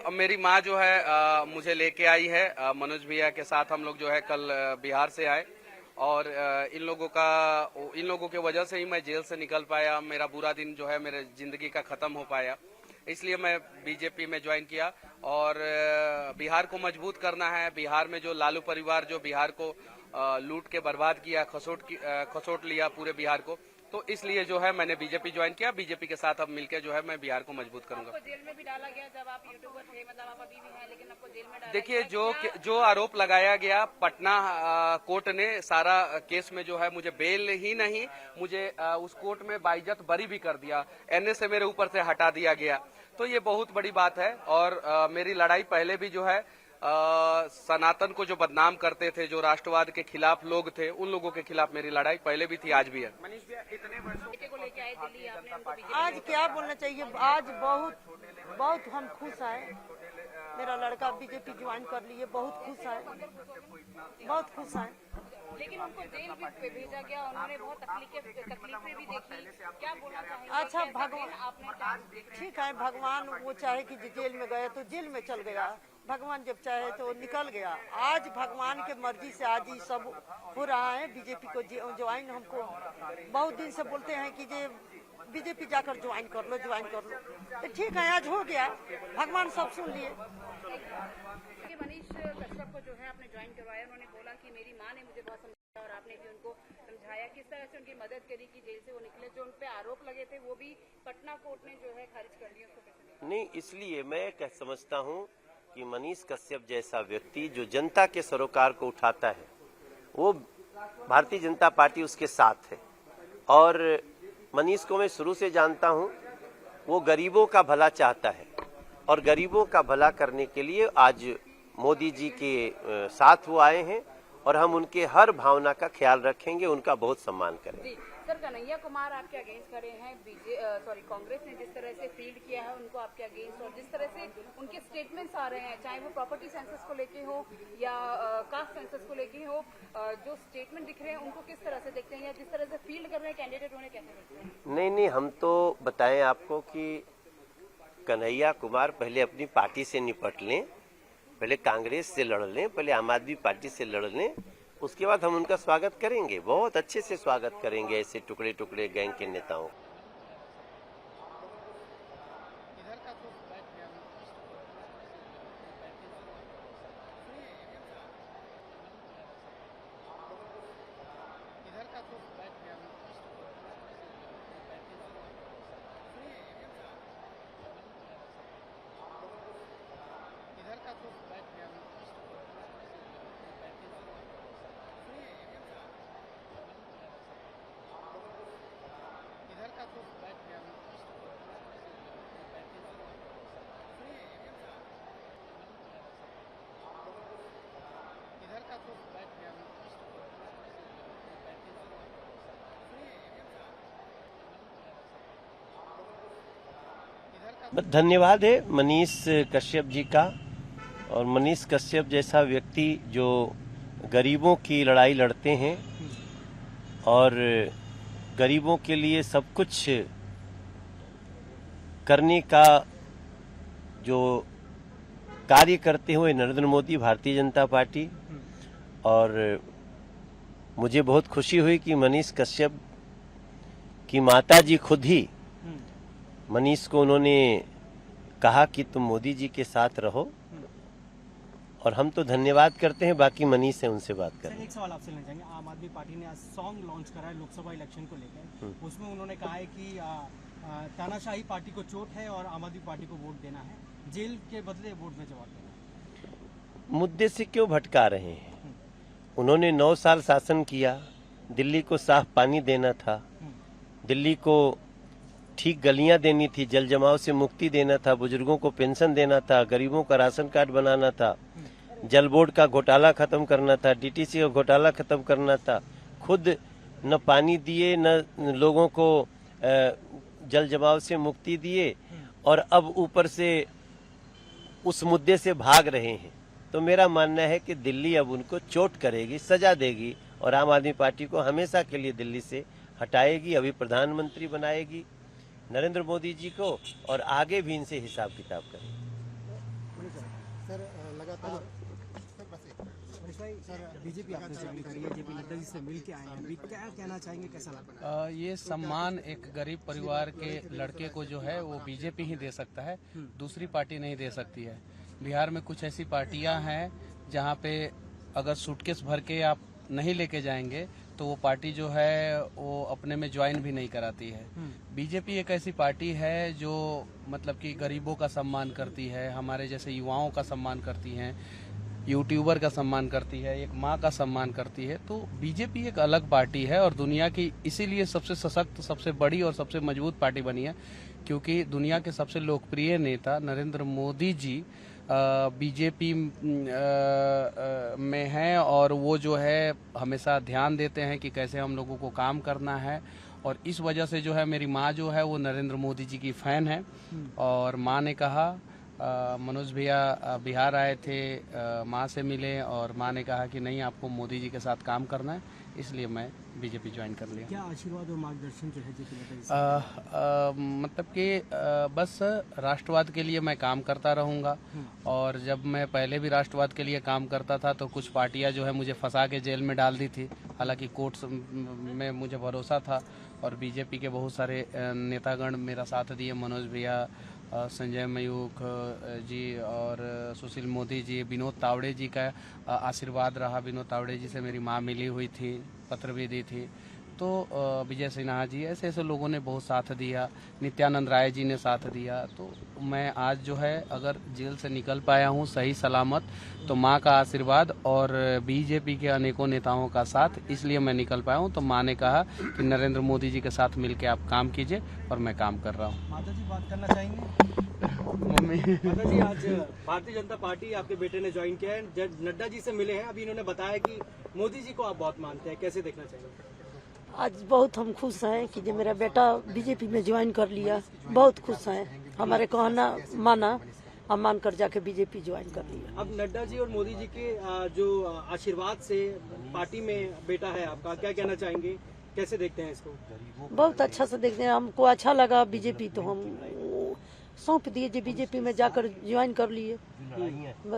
मेरी माँ जो है मुझे लेके आई है। मनोज भैया के साथ हम लोग जो है कल बिहार से आए और इन लोगों के वजह से ही मैं जेल से निकल पाया। मेरा बुरा दिन जो है मेरे जिंदगी का खत्म हो पाया, इसलिए मैं बीजेपी में ज्वाइन किया और बिहार को मजबूत करना है। बिहार में जो लालू परिवार जो बिहार को लूट के बर्बाद किया, खसोट लिया पूरे बिहार को, तो इसलिए जो है मैंने बीजेपी ज्वाइन किया। बीजेपी के साथ अब मिलकर जो है मैं बिहार को मजबूत करूंगा। आपको जेल में भी डाला गया जब आप यूट्यूबर थे, मतलब आप अभी भी हैं, लेकिन आपको जेल में डाला देखिए, गया। जो आरोप लगाया गया, पटना कोर्ट ने सारा केस में जो है मुझे बेल ही नहीं, मुझे उस कोर्ट में बाइज्जत बरी भी कर दिया। एनए मेरे ऊपर से हटा दिया गया, तो ये बहुत बड़ी बात है। और मेरी लड़ाई पहले भी जो है सनातन को जो बदनाम करते थे, जो राष्ट्रवाद के खिलाफ लोग थे, उन लोगों के खिलाफ मेरी लड़ाई पहले भी थी, आज भी है। मनीष भैया, इतने वर्षों को लेके आए दिल्ली, आपने उनको बीजेपी आज क्या बोलना चाहिए, आज बहुत हम खुश हैं। मेरा लड़का बीजेपी ज्वाइन कर लिए, बहुत खुश है, बहुत खुश है। लेकिन उनको जेल भी भेजा गया, उन्होंने बहुत तकलीफें भी देखी, क्या बोलना चाहेंगे? अच्छा, भगवान ठीक है, भगवान वो चाहे कि जेल में गए तो जेल में चल गया, भगवान जब चाहे तो निकल गया। आज भगवान के मर्जी से आज ये सब हो रहा है। बीजेपी को ज्वाइन हमको बहुत दिन से बोलते हैं कि जे बीजेपी जाकर ज्वाइन कर लो, तो ठीक है, आज हो गया, भगवान सब सुन लिए। मनीष कश्यप को जो है आपने ज्वाइन करवाया, उन्होंने बोला कि मेरी माँ ने मुझे बहुत समझाया और आपने भी उनको समझाया। किस तरह से उनकी मदद करी कि जेल से वो निकले? जो उन पे आरोप लगे थे वो भी पटना कोर्ट ने जो है खारिज कर दिया, उसको कैसे? नहीं, इसलिए मैं समझता हूँ कि मनीष कश्यप जैसा व्यक्ति जो जनता के सरोकार को उठाता है, वो भारतीय जनता पार्टी उसके साथ है। और मनीष को मैं शुरू से जानता हूँ, वो गरीबों का भला चाहता है और गरीबों का भला करने के लिए आज मोदी जी के साथ वो आए हैं और हम उनके हर भावना का ख्याल रखेंगे, उनका बहुत सम्मान करेंगे। सर, कन्हैया कुमार आपके अगेंस्ट खड़े हैं, कांग्रेस ने जिस तरह से फील्ड किया है उनको आपके अगेंस्ट, और जिस तरह से उनके स्टेटमेंट्स आ रहे हैं, चाहे वो प्रॉपर्टी सेंसस को लेके हो या कास्ट सेंसस को लेके हो, जो स्टेटमेंट दिख रहे हैं उनको किस तरह से देखते हैं, या जिस तरह से फील्ड कर रहे हैं कैंडिडेट, उन्हें कैसे देखते हैं? नहीं, हम तो बताएं आपको कि कन्हैया कुमार पहले अपनी पार्टी से निपट लें, पहले कांग्रेस से लड़ लें, पहले आम आदमी पार्टी से लड़ लें, उसके बाद हम उनका स्वागत करेंगे, बहुत अच्छे से स्वागत करेंगे ऐसे टुकड़े टुकड़े गैंग के नेताओं। धन्यवाद है मनीष कश्यप जी का। और मनीष कश्यप जैसा व्यक्ति जो गरीबों की लड़ाई लड़ते हैं और गरीबों के लिए सब कुछ करने का जो कार्य करते हुए नरेंद्र मोदी, भारतीय जनता पार्टी। और मुझे बहुत खुशी हुई कि मनीष कश्यप की माता जी खुद ही मनीष को उन्होंने कहा कि तुम मोदी जी के साथ रहो, और हम तो धन्यवाद करते हैं, बाकी मनीष से उनसे बात करें। एक सवाल आपसे लेना चाहेंगे, आम आदमी पार्टी ने आज सॉन्ग लॉन्च करा है लोकसभा इलेक्शन को लेकर, उसमें उन्होंने कहा है कि तानाशाही पार्टी को चोट है और आम आदमी पार्टी को वोट देना है, जेल के बदले वोट में जवाब देना है। मुद्दे से क्यों भटका रहे हैं? उन्होंने 9 साल शासन किया, दिल्ली को साफ पानी देना था, दिल्ली को ठीक गलियां देनी थी, जल जमाव से मुक्ति देना था, बुजुर्गों को पेंशन देना था, गरीबों का राशन कार्ड बनाना था, जल बोर्ड का घोटाला खत्म करना था, डीटीसी का घोटाला खत्म करना था। खुद न पानी दिए, न लोगों को जल जमाव से मुक्ति दिए, और अब ऊपर से उस मुद्दे से भाग रहे हैं। तो मेरा मानना है कि दिल्ली अब उनको चोट करेगी, सजा देगी, और आम आदमी पार्टी को हमेशा के लिए दिल्ली से हटाएगी। अभी प्रधानमंत्री बनाएगी नरेंद्र मोदी जी को, और आगे भी इनसे हिसाब किताब करेगी। सर बीजेपी आपने ज्वाइन करी है, जेपी नड्डा जी से मिल के आए हैं, अभी क्या कहना चाहेंगे, कैसा लगा? ये सम्मान एक गरीब परिवार के लड़के को जो है वो बीजेपी ही दे सकता है, दूसरी पार्टी नहीं दे सकती है। बिहार में कुछ ऐसी पार्टियां हैं जहां पे अगर सूटकेस भर के आप नहीं लेके जाएंगे तो वो पार्टी जो है वो अपने में ज्वाइन भी नहीं कराती है। बीजेपी एक ऐसी पार्टी है जो मतलब कि गरीबों का सम्मान करती है, हमारे जैसे युवाओं का सम्मान करती है, यूट्यूबर का सम्मान करती है, एक माँ का सम्मान करती है। तो बीजेपी एक अलग पार्टी है और दुनिया की इसीलिए सबसे सशक्त, सबसे बड़ी और सबसे मजबूत पार्टी बनी है, क्योंकि दुनिया के सबसे लोकप्रिय नेता नरेंद्र मोदी जी बीजेपी में हैं और वो जो है हमेशा ध्यान देते हैं कि कैसे हम लोगों को काम करना है। और इस वजह से जो है मेरी माँ जो है वो नरेंद्र मोदी जी की फ़ैन है और माँ ने कहा, मनोज भैया बिहार आए थे, माँ से मिले और माँ ने कहा कि नहीं आपको मोदी जी के साथ काम करना है, इसलिए मैं बीजेपी ज्वाइन कर लिया। क्या आशीर्वाद और मार्गदर्शन जो है जेपी नड्डा जी से? मतलब कि बस राष्ट्रवाद के लिए मैं काम करता रहूँगा और जब मैं पहले भी राष्ट्रवाद के लिए काम करता था तो कुछ पार्टियां जो है मुझे फंसा के जेल में डाल दी थी, हालांकि कोर्ट में मुझे भरोसा था और बीजेपी के बहुत सारे नेतागण मेरा साथ दिए, मनोज भैया, संजय मयूख जी और सुशील मोदी जी, विनोद तावड़े जी का आशीर्वाद रहा। विनोद तावड़े जी से मेरी माँ मिली हुई थी, पत्र भी दी थी। तो विजय सिन्हा जी, ऐसे ऐसे लोगों ने बहुत साथ दिया, नित्यानंद राय जी ने साथ दिया। तो मैं आज जो है अगर जेल से निकल पाया हूँ सही सलामत तो माँ का आशीर्वाद और बीजेपी के अनेकों नेताओं का साथ, इसलिए मैं निकल पाया हूँ। तो माँ ने कहा कि नरेंद्र मोदी जी के साथ मिलकर आप काम कीजिए और मैं काम कर रहा हूँ। माता जी बात करना चाहेंगे? मम्मी माता जी, आज भारतीय जनता पार्टी आपके बेटे ने ज्वाइन किया है, जब नड्डा जी से मिले हैं, अभी इन्होंने बताया कि मोदी जी को आप बहुत मानते हैं, कैसे देखना चाहिए? आज बहुत हम खुश हैं कि जो मेरा बेटा बीजेपी में ज्वाइन कर लिया, बहुत खुश हैं। हमारे कहना माना, हम मान कर जाके बीजेपी ज्वाइन कर लिया। अब नड्डा जी और मोदी जी के जो आशीर्वाद से पार्टी में बेटा है आपका, क्या कहना चाहेंगे, कैसे देखते हैं इसको? बहुत अच्छा से देखते हैं, हमको अच्छा लगा बीजेपी, तो हम सौंप दिए, जो बीजेपी में जाकर ज्वाइन कर लिए।